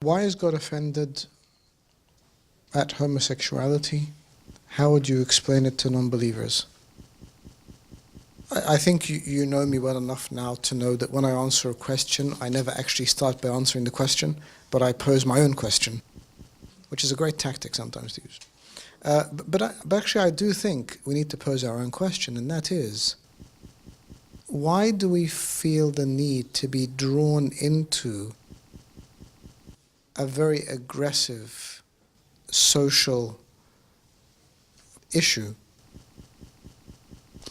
Why is God offended at homosexuality? How would you explain it to non-believers? I think you know me well enough now to know that when I answer a question, I never actually start by answering the question, but I pose my own question, which is a great tactic sometimes to use. But actually I do think we need to pose our own question, and that is, why do we feel the need to be drawn into a very aggressive social issue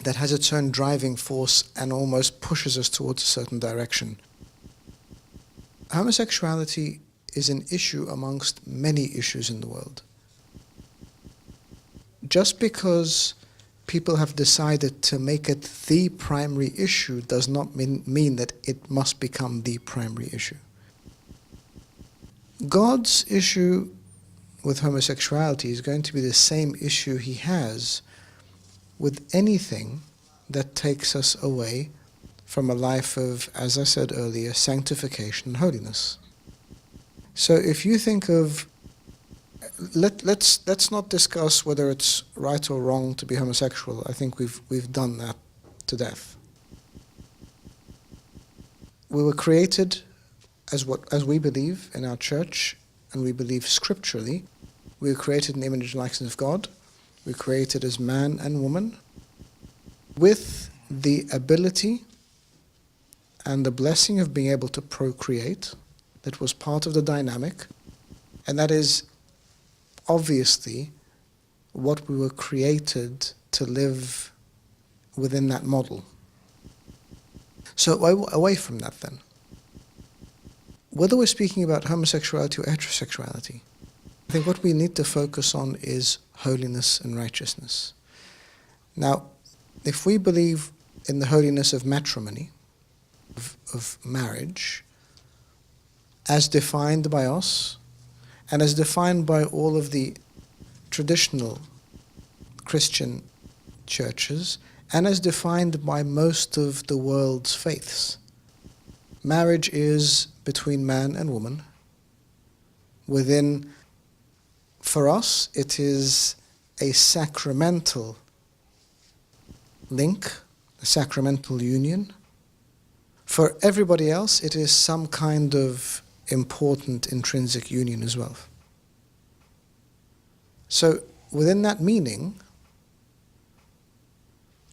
that has its own driving force and almost pushes us towards a certain direction? Homosexuality is an issue amongst many issues in the world. Just because people have decided to make it the primary issue does not mean that it must become the primary issue. God's issue with homosexuality is going to be the same issue he has with anything that takes us away from a life of, as I said earlier, sanctification and holiness. So if you think of, let's not discuss whether it's right or wrong to be homosexual. I think we've done that to death. We were created as we believe in our church, and we believe scripturally. We were created in the image and likeness of God. We were created as man and woman with the ability and the blessing of being able to procreate. That was part of the dynamic, and that is obviously what we were created to live within that model. So away from that then, whether we're speaking about homosexuality or heterosexuality, I think what we need to focus on is holiness and righteousness. Now, if we believe in the holiness of matrimony, of marriage, as defined by us, and as defined by all of the traditional Christian churches, and as defined by most of the world's faiths, marriage is between man and woman. For us, it is a sacramental link, a sacramental union. For everybody else, it is some kind of important intrinsic union as well. So within that meaning,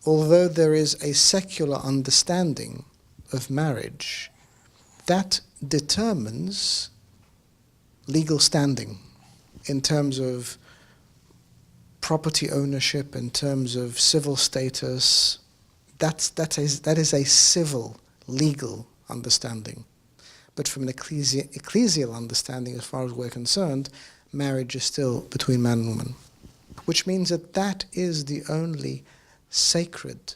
although there is a secular understanding of marriage, that determines legal standing in terms of property ownership, in terms of civil status. That is a civil, legal understanding. But from an ecclesial understanding, as far as we're concerned, marriage is still between man and woman, which means that is the only sacred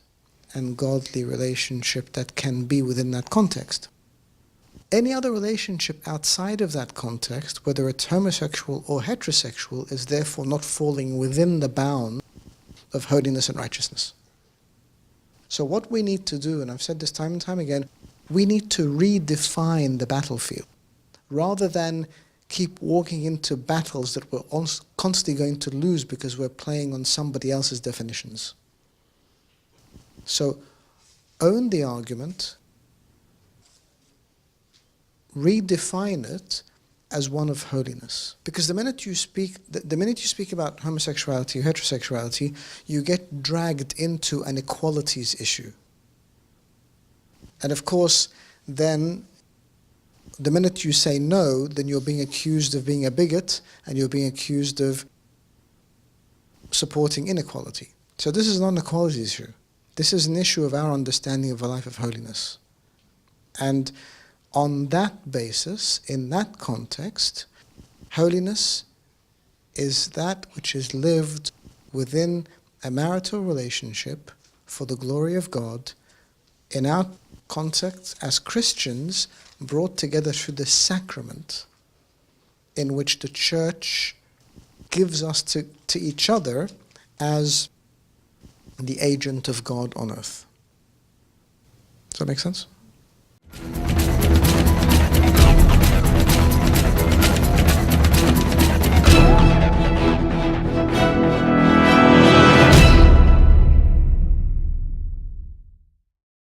and godly relationship that can be within that context. Any other relationship outside of that context, whether it's homosexual or heterosexual, is therefore not falling within the bound of holiness and righteousness. So what we need to do, and I've said this time and time again, we need to redefine the battlefield, rather than keep walking into battles that we're constantly going to lose because we're playing on somebody else's definitions. So own the argument, redefine it as one of holiness. Because the minute you speak about homosexuality or heterosexuality, you get dragged into an equalities issue. And of course, then, the minute you say no, then you're being accused of being a bigot, and you're being accused of supporting inequality. So this is not an equality issue. This is an issue of our understanding of a life of holiness. And on that basis, in that context, holiness is that which is lived within a marital relationship for the glory of God, in our context as Christians, brought together through the sacrament in which the church gives us to each other as the agent of God on earth. Does that make sense?